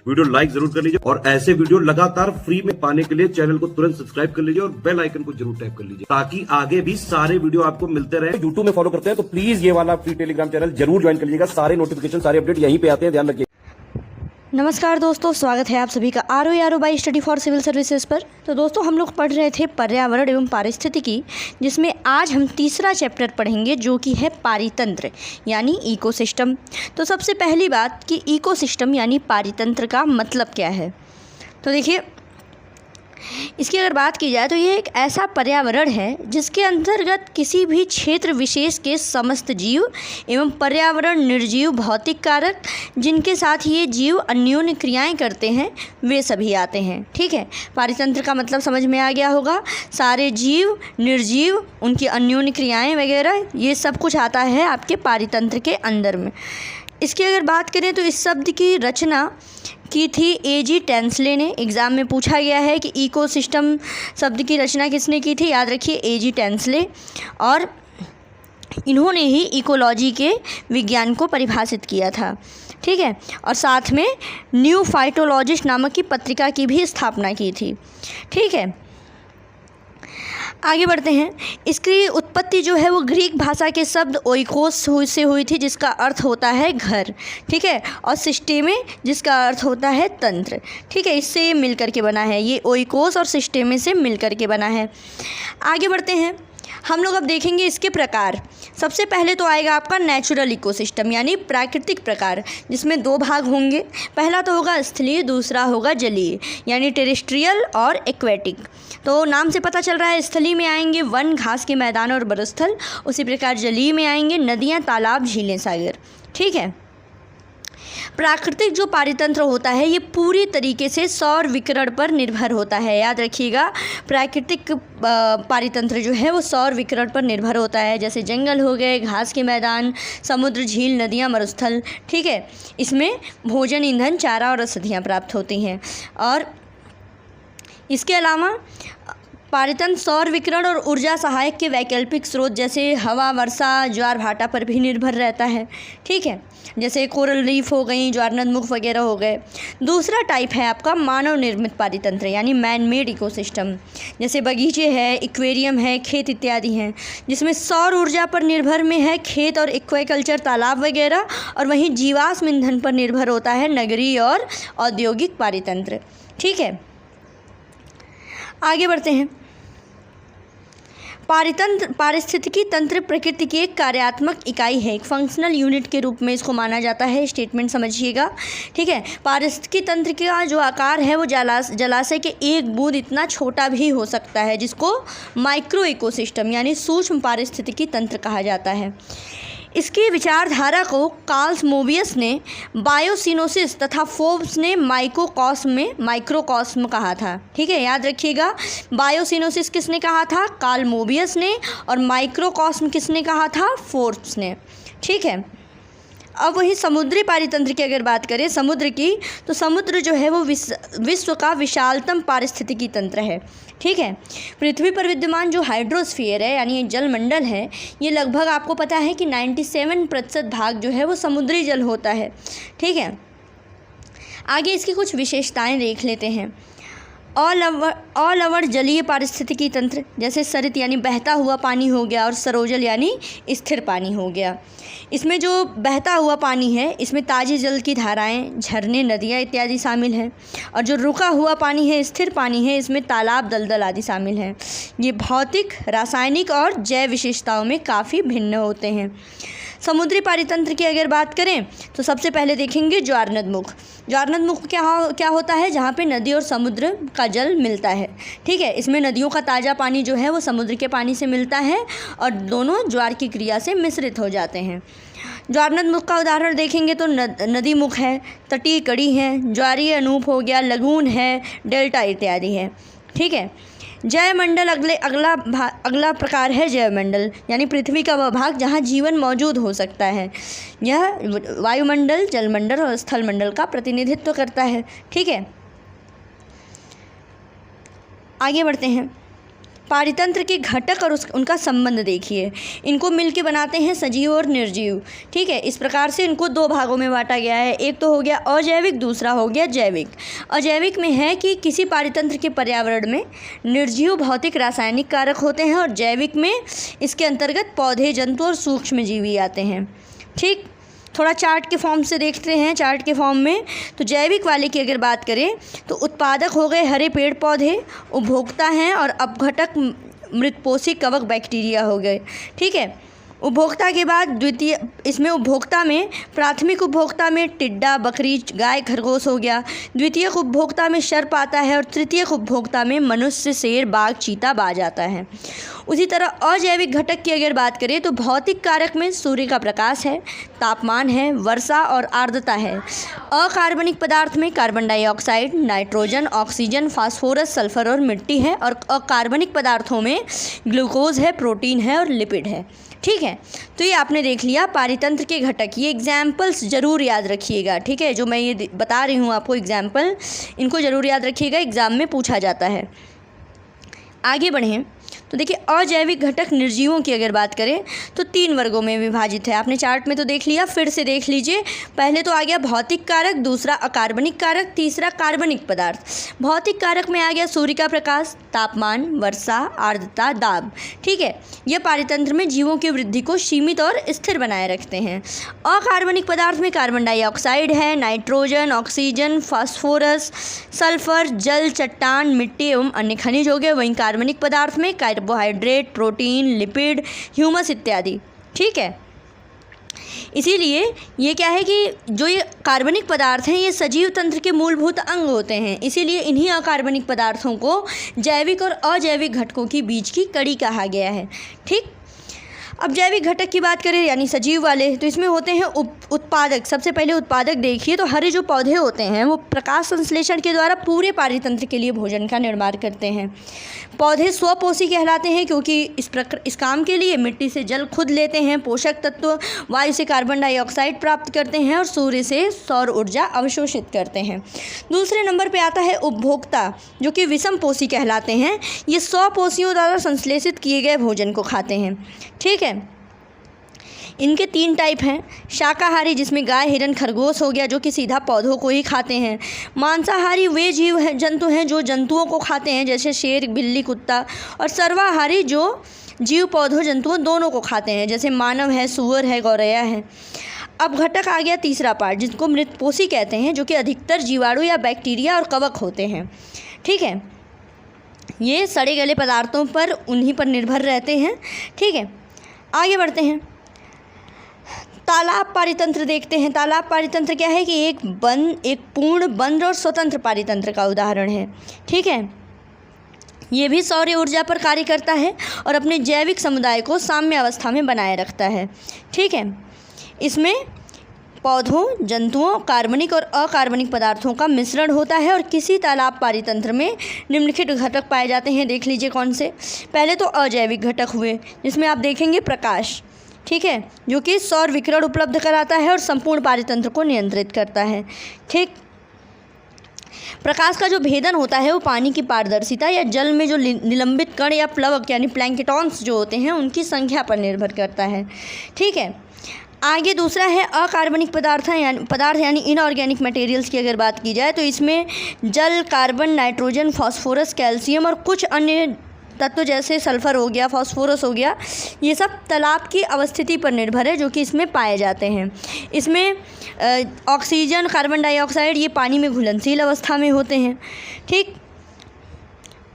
Video like जरूर कर लीजिए और ऐसे वीडियो लगातार फ्री में पाने के लिए चैनल को तुरंत सब्सक्राइब कर लीजिए और बेल आइकन को जरूर टैप कर लीजिए ताकि आगे भी सारे वीडियो आपको मिलते रहे। यूट्यूब में फॉलो करते हैं तो प्लीज ये वाला फ्री टेलीग्राम चैनल जरूर ज्वाइन कर लीजिएगा। सारे नोटिफिकेशन सारे अपडेट यहीं पे आते हैं, ध्यान रखिए। नमस्कार दोस्तों, स्वागत है आप सभी का R by study for civil services पर। तो दोस्तों हम लोग पढ़ रहे थे पर्यावरण एवं पारिस्थितिकी, जिसमें आज हम तीसरा चैप्टर पढ़ेंगे जो कि है पारितंत्र यानी इकोसिस्टम। तो सबसे पहली बात कि इकोसिस्टम यानी पारितंत्र का मतलब क्या है। तो देखिए, इसकी अगर बात की जाए तो ये एक ऐसा पर्यावरण है जिसके अंतर्गत किसी भी क्षेत्र विशेष के समस्त जीव एवं पर्यावरण निर्जीव भौतिक कारक जिनके साथ ये जीव अन्योन्य क्रियाएं करते हैं वे सभी आते हैं। ठीक है, पारितंत्र का मतलब समझ में आ गया होगा। सारे जीव, निर्जीव, उनकी अन्योन्य क्रियाएं वगैरह ये सब कुछ आता है आपके पारितंत्र के अंदर में। इसकी अगर बात करें तो इस शब्द की रचना की थी A.G. टेंसले ने। एग्ज़ाम में पूछा गया है कि इकोसिस्टम शब्द की रचना किसने की थी। याद रखिए A.G. टेंसले, और इन्होंने ही इकोलॉजी के विज्ञान को परिभाषित किया था। ठीक है, और साथ में न्यू फाइटोलॉजिस्ट नामक की पत्रिका की भी स्थापना की थी। ठीक है, आगे बढ़ते हैं। इसकी उत्पत्ति जो है वो ग्रीक भाषा के शब्द ओइकोस से हुई थी, जिसका अर्थ होता है घर। ठीक है, और सिस्टेमे जिसका अर्थ होता है तंत्र। ठीक है, इससे मिल कर के बना है, ये ओइकोस और सिस्टेमे से मिल कर के बना है। आगे बढ़ते हैं, हम लोग अब देखेंगे इसके प्रकार। सबसे पहले तो आएगा आपका नेचुरल इकोसिस्टम यानी प्राकृतिक प्रकार, जिसमें दो भाग होंगे। पहला तो होगा स्थलीय, दूसरा होगा जलीय यानी टेरेस्ट्रियल और एक्वेटिक। तो नाम से पता चल रहा है, स्थलीय में आएंगे वन, घास के मैदान और बरस्थल। उसी प्रकार जलीय में आएंगे नदियाँ, तालाब, झीलें, सागर। ठीक है, प्राकृतिक जो पारितंत्र होता है ये पूरी तरीके से सौर विकिरण पर निर्भर होता है। याद रखिएगा, प्राकृतिक पारितंत्र जो है वो सौर विकिरण पर निर्भर होता है। जैसे जंगल हो गए, घास के मैदान, समुद्र, झील, नदियाँ, मरुस्थल। ठीक है, इसमें भोजन, ईंधन, चारा और औषधियाँ प्राप्त होती हैं। और इसके अलावा पारितंत्र सौर विकिरण और ऊर्जा सहायक के वैकल्पिक स्रोत जैसे हवा, वर्षा, ज्वार भाटा पर भी निर्भर रहता है। ठीक है, जैसे कोरल रीफ हो गई, ज्वारनदमुख वगैरह हो गए। दूसरा टाइप है आपका मानव निर्मित पारितंत्र यानी मैन मेड इकोसिस्टम, जैसे बगीचे है, एक्वेरियम है, खेत इत्यादि हैं, जिसमें सौर ऊर्जा पर निर्भर में है खेत और एक्वाकल्चर, तालाब वगैरह। और वहीं जीवाश्म ईंधन पर निर्भर होता है नगरीय और औद्योगिक पारितंत्र। ठीक है, आगे बढ़ते हैं। पारिस्थितिकी तंत्र प्रकृति की एक कार्यात्मक इकाई है, एक फंक्शनल यूनिट के रूप में इसको माना जाता है। स्टेटमेंट समझिएगा। ठीक है, पारिस्थितिकी तंत्र का जो आकार है वो जलाशय के एक बूंद इतना छोटा भी हो सकता है, जिसको माइक्रो इकोसिस्टम यानी सूक्ष्म पारिस्थितिकी तंत्र कहा जाता है। इसकी विचारधारा को कार्ल मोबियस ने बायोसिनोसिस तथा फोर्ब्स ने माइक्रोकॉस्म कहा था। ठीक है, याद रखिएगा, बायोसिनोसिस किसने कहा था, कार्ल मोबियस ने, और माइक्रोकॉस्म किसने कहा था, फोर्ब्स ने। ठीक है, अब वही समुद्री पारितंत्र की अगर बात करें समुद्र की, तो समुद्र जो है वो विश्व का विशालतम पारिस्थितिकी तंत्र है। ठीक है, पृथ्वी पर विद्यमान जो हाइड्रोस्फीयर है यानी जलमंडल है, ये लगभग आपको पता है कि 97% भाग जो है वो समुद्री जल होता है। ठीक है, आगे इसकी कुछ विशेषताएं देख लेते हैं। ऑल ओवर जलीय पारिस्थितिकी तंत्र, जैसे सरित यानी बहता हुआ पानी हो गया, और सरोजल यानी स्थिर पानी हो गया। इसमें जो बहता हुआ पानी है इसमें ताज़े जल की धाराएं, झरने, नदियाँ इत्यादि शामिल हैं। और जो रुका हुआ पानी है, स्थिर पानी है, इसमें तालाब, दलदल आदि शामिल हैं। ये भौतिक, रासायनिक और जैव विशेषताओं में काफ़ी भिन्न होते हैं। समुद्री पारितंत्र की अगर बात करें तो सबसे पहले देखेंगे ज्वारनदमुख। ज्वारनदमुख क्या होता है, जहाँ पे नदी और समुद्र का जल मिलता है। ठीक है, इसमें नदियों का ताज़ा पानी जो है वो समुद्र के पानी से मिलता है और दोनों ज्वार की क्रिया से मिश्रित हो जाते हैं। ज्वारनदमुख का उदाहरण देखेंगे तो नदी मुख है, तटीय कड़ी है, ज्वारीय अनूप हो गया, लगून है, डेल्टा इत्यादि है। ठीक है, जैवमंडल अगला प्रकार है जैवमंडल, यानी पृथ्वी का वह भाग जहाँ जीवन मौजूद हो सकता है। यह वायुमंडल, जलमंडल और स्थलमंडल का प्रतिनिधित्व करता है। ठीक है, आगे बढ़ते हैं। पारितंत्र के घटक और उनका संबंध देखिए। इनको मिलके बनाते हैं सजीव और निर्जीव। ठीक है, इस प्रकार से इनको दो भागों में बांटा गया है। एक तो हो गया अजैविक, दूसरा हो गया जैविक। अजैविक में है कि किसी पारितंत्र के पर्यावरण में निर्जीव भौतिक रासायनिक कारक होते हैं, और जैविक में इसके अंतर्गत पौधे, जंतु और सूक्ष्मजीवी आते हैं। ठीक, थोड़ा चार्ट के फॉर्म से देखते हैं। चार्ट के फॉर्म में तो जैविक वाले की अगर बात करें तो उत्पादक हो गए हरे पेड़ पौधे, उपभोक्ता हैं, और अपघटक मृतपोषी कवक बैक्टीरिया हो गए। ठीक है, उपभोक्ता के बाद द्वितीय, इसमें उपभोक्ता में प्राथमिक उपभोक्ता में टिड्डा, बकरी, गाय, खरगोश हो गया। द्वितीयक उपभोक्ता में सर्प आता है, और तृतीयक उपभोक्ता में मनुष्य, शेर, बाघ, चीता, बाज आता है। उसी तरह अजैविक घटक की अगर बात करें तो भौतिक कारक में सूर्य का प्रकाश है, तापमान है, वर्षा और आर्द्रता है। अकार्बनिक पदार्थ में carbon dioxide, nitrogen, oxygen, phosphorus, sulphur और मिट्टी है। और अकार्बनिक पदार्थों में ग्लूकोज है, प्रोटीन है और लिपिड है। ठीक है, तो ये आपने देख लिया पारितंत्र के घटक। ये एग्जाम्पल्स ज़रूर याद रखिएगा। ठीक है, जो मैं ये बता रही हूँ आपको एग्जाम्पल, इनको ज़रूर याद रखिएगा, एग्ज़ाम में पूछा जाता है। आगे बढ़ें तो देखिए, अजैविक घटक निर्जीवों की अगर बात करें तो 3 वर्गों में विभाजित है। आपने चार्ट में तो देख लिया, फिर से देख लीजिए। पहले तो आ गया भौतिक कारक, दूसरा अकार्बनिक कारक, तीसरा कार्बनिक पदार्थ। भौतिक कारक में आ गया सूर्य का प्रकाश, तापमान, वर्षा, आर्द्रता, दाब। ठीक है, यह पारितंत्र में जीवों की वृद्धि को सीमित और स्थिर बनाए रखते हैं। अकार्बनिक पदार्थ में कार्बन डाइऑक्साइड है, नाइट्रोजन, ऑक्सीजन, फास्फोरस, सल्फर, जल, चट्टान, मिट्टी एवं अन्य खनिज हो गए। वहीं कार्बनिक पदार्थ में कार्बोहाइड्रेट, प्रोटीन, लिपिड, ह्यूमस इत्यादि। ठीक है, इसीलिए ये क्या है कि जो ये कार्बनिक पदार्थ हैं ये सजीव तंत्र के मूलभूत अंग होते हैं। इसीलिए इन्हीं अकार्बनिक पदार्थों को जैविक और अजैविक घटकों की बीच की कड़ी कहा गया है। ठीक, अब जैविक घटक की बात करें यानी सजीव वाले, तो इसमें होते हैं उत्पादक। सबसे पहले उत्पादक देखिए तो हरे जो पौधे होते हैं वो प्रकाश संश्लेषण के द्वारा पूरे पारितंत्र के लिए भोजन का निर्माण करते हैं। पौधे स्वपोषी कहलाते हैं क्योंकि इस काम के लिए मिट्टी से जल खुद लेते हैं, पोषक तत्व वायु से कार्बन डाइऑक्साइड प्राप्त करते हैं और सूर्य से सौर ऊर्जा अवशोषित करते हैं। दूसरे नंबर पर आता है उपभोक्ता, जो कि विषम पोषी कहलाते हैं। ये स्वपोषियों द्वारा संश्लेषित किए गए भोजन को खाते हैं। ठीक है, इनके 3 टाइप हैं। शाकाहारी, जिसमें गाय, हिरन, खरगोश हो गया जो कि सीधा पौधों को ही खाते हैं। मांसाहारी वे जीव हैं, जंतु हैं जो जंतुओं को खाते हैं, जैसे शेर, बिल्ली, कुत्ता। और सर्वाहारी जो जीव पौधों जंतुओं दोनों को खाते हैं, जैसे मानव है, सूअर है, गौरैया है। अब घटक आ गया तीसरा पार्ट, जिसको मृतपोषी कहते हैं, जो कि अधिकतर जीवाणु या बैक्टीरिया और कवक होते हैं। ठीक है, ये सड़े गले पदार्थों पर उन्हीं पर निर्भर रहते हैं। ठीक है, आगे बढ़ते हैं। तालाब पारितंत्र देखते हैं। तालाब पारितंत्र क्या है कि एक पूर्ण बंद और स्वतंत्र पारितंत्र का उदाहरण है। ठीक है, ये भी सौर ऊर्जा पर कार्य करता है और अपने जैविक समुदाय को साम्य अवस्था में बनाए रखता है। ठीक है, इसमें पौधों, जंतुओं, कार्बनिक और अकार्बनिक पदार्थों का मिश्रण होता है। और किसी तालाब पारितंत्र में निम्नलिखित घटक पाए जाते हैं, देख लीजिए कौन से। पहले तो अजैविक घटक हुए, जिसमें आप देखेंगे प्रकाश। ठीक है, जो कि सौर विकिरण उपलब्ध कराता है और संपूर्ण पारितंत्र को नियंत्रित करता है। ठीक, प्रकाश का जो भेदन होता है वो पानी की पारदर्शिता या जल में जो निलंबित कण या प्लवक यानी प्लैंकटॉन्स जो होते हैं उनकी संख्या पर निर्भर करता है। ठीक है, आगे दूसरा है अकार्बनिक पदार्थ यानी इनऑर्गेनिक मटेरियल्स की अगर बात की जाए तो इसमें जल, कार्बन, नाइट्रोजन, फास्फोरस, कैल्शियम और कुछ अन्य तत्व जैसे सल्फर हो गया, फास्फोरस हो गया, ये सब तालाब की अवस्थिति पर निर्भर है जो कि इसमें पाए जाते हैं। इसमें ऑक्सीजन, कार्बन डाइऑक्साइड ये पानी में घुलनशील अवस्था में होते हैं। ठीक,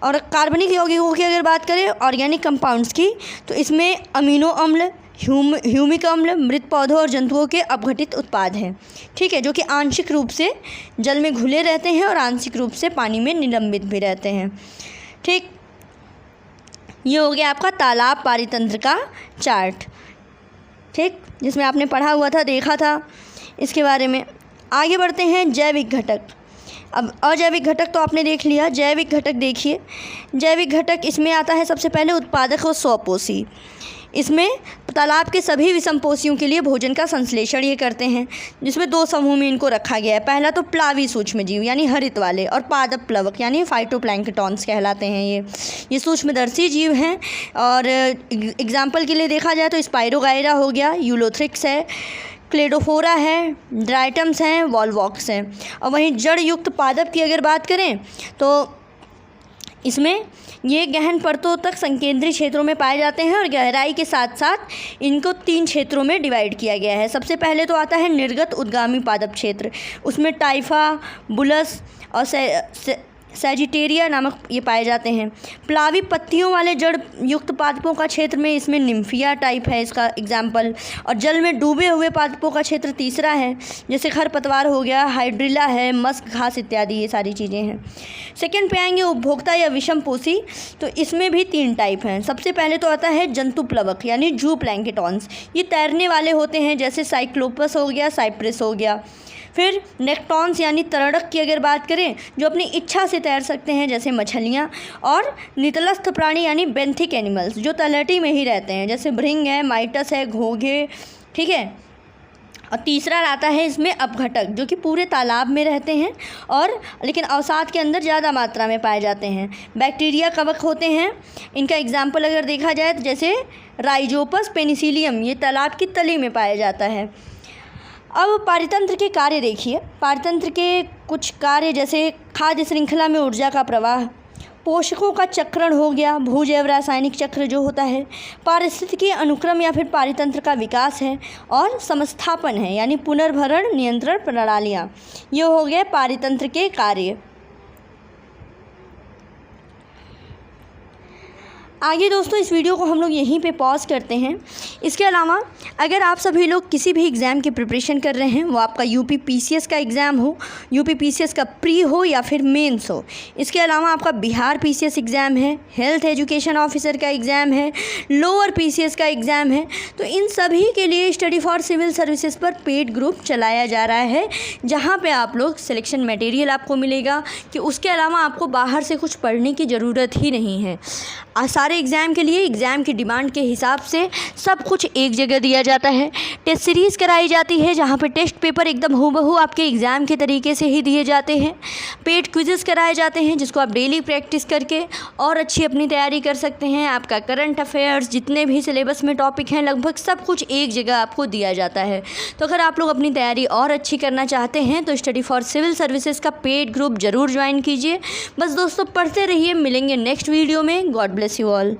और कार्बनिक यौगिकों की अगर बात करें ऑर्गेनिक कंपाउंड्स की तो इसमें अमीनो अम्ल, ह्यूमिक अम्ल, मृत पौधों और जंतुओं के अपघटित उत्पाद हैं। ठीक है, जो कि आंशिक रूप से जल में घुले रहते हैं और आंशिक रूप से पानी में निलंबित भी रहते हैं। ठीक, ये हो गया आपका तालाब पारितंत्र का चार्ट। ठीक, जिसमें आपने पढ़ा हुआ था, देखा था इसके बारे में। आगे बढ़ते हैं जैविक घटक। अब अजैविक घटक तो आपने देख लिया, जैविक घटक देखिए। जैविक घटक इसमें आता है सबसे पहले उत्पादक और स्वपोषी। इसमें तालाब के सभी विषमपोषियों के लिए भोजन का संश्लेषण ये करते हैं, जिसमें 2 समूह में इनको रखा गया है। पहला तो प्लावी सूक्ष्मजीव यानी हरित वाले, और पादप प्लवक यानी फाइटोप्लैंक्टन्स कहलाते हैं। ये सूक्ष्मदर्शी जीव हैं। और एग्जाम्पल के लिए देखा जाए तो स्पाइरोगाइरा हो गया, यूलोथ्रिक्स है, क्लेडोफोरा है, ड्राइटम्स हैं, वॉलवॉक्स हैं। और वहीं जड़ युक्त पादप की अगर बात करें तो इसमें ये गहन परतों तक संकेंद्रित क्षेत्रों में पाए जाते हैं और गहराई के साथ साथ इनको 3 क्षेत्रों में डिवाइड किया गया है। सबसे पहले तो आता है निर्गत उद्गामी पादप क्षेत्र, उसमें टाइफा, बुलस और सैजिटेरिया नामक ये पाए जाते हैं। प्लावी पत्तियों वाले जड़ युक्त पादपों का क्षेत्र में इसमें निम्फिया टाइप है इसका एग्जाम्पल। और जल में डूबे हुए पादपों का क्षेत्र तीसरा है, जैसे खरपतवार हो गया, हाइड्रिला है, मस्क घास इत्यादि, ये सारी चीज़ें हैं। सेकंड पे आएंगे उपभोक्ता या विषमपोषी, तो इसमें भी 3 टाइप हैं। सबसे पहले तो आता है जंतु प्लवक यानी जू प्लैंक्टन्स, ये तैरने वाले होते हैं, जैसे साइक्लोपस हो गया, साइप्रेस हो गया। फिर नेक्टॉन्स यानी तरणक की अगर बात करें, जो अपनी इच्छा से तैर सकते हैं, जैसे मछलियाँ। और नितलस्थ प्राणी यानी बेंथिक एनिमल्स, जो तलहटी में ही रहते हैं, जैसे भृंग है, माइटस है, घोंघे, ठीक है। और तीसरा आता है इसमें अपघटक, जो कि पूरे तालाब में रहते हैं और लेकिन अवसाद के अंदर ज़्यादा मात्रा में पाए जाते हैं। बैक्टीरिया कवक होते हैं। इनका एग्जाम्पल अगर देखा जाए तो जैसे राइजोपस पेनिसिलियम, ये तालाब की तली में पाया जाता है। अब पारितंत्र के कार्य देखिए। पारितंत्र के कुछ कार्य जैसे खाद्य श्रृंखला में ऊर्जा का प्रवाह, पोषकों का चक्रण हो गया, भूजैव रासायनिक चक्र जो होता है, पारिस्थितिकी अनुक्रम या फिर पारितंत्र का विकास है, और समस्थापन है यानी पुनर्भरण नियंत्रण प्रणालियाँ। ये हो गए पारितंत्र के कार्य। आगे दोस्तों इस वीडियो को हम लोग यहीं पे पॉज करते हैं। इसके अलावा अगर आप सभी लोग किसी भी एग्ज़ाम की प्रिपरेशन कर रहे हैं, वो आपका यूपी पीसीएस का एग्ज़ाम हो, यूपी पीसीएस का प्री हो या फिर मेंस हो, इसके अलावा आपका बिहार पीसीएस एग्ज़ाम है, हेल्थ एजुकेशन ऑफिसर का एग्ज़ाम है, लोअर पीसीएस का एग्ज़ाम है, तो इन सभी के लिए स्टडी फॉर सिविल सर्विसेज पर पेड ग्रुप चलाया जा रहा है, जहाँ पर आप लोग सिलेक्शन मटेरियल आपको मिलेगा कि उसके अलावा आपको बाहर से कुछ पढ़ने की ज़रूरत ही नहीं है। सारे एग्ज़ाम के लिए एग्ज़ाम की डिमांड के हिसाब से सब कुछ एक जगह दिया जाता है। टेस्ट सीरीज़ कराई जाती है, जहाँ पे टेस्ट पेपर एकदम हूबहू आपके एग्ज़ाम के तरीके से ही दिए जाते हैं। पेड क्विज़ेस कराए जाते हैं, जिसको आप डेली प्रैक्टिस करके और अच्छी अपनी तैयारी कर सकते हैं। आपका करंट अफेयर्स, जितने भी सिलेबस में टॉपिक हैं, लगभग सब कुछ एक जगह आपको दिया जाता है। तो अगर आप लोग अपनी तैयारी और अच्छी करना चाहते हैं तो स्टडी फॉर सिविल सर्विसेज का पेड ग्रुप ज़रूर ज्वाइन कीजिए। बस दोस्तों पढ़ते रहिए, मिलेंगे नेक्स्ट वीडियो में। God bless you all.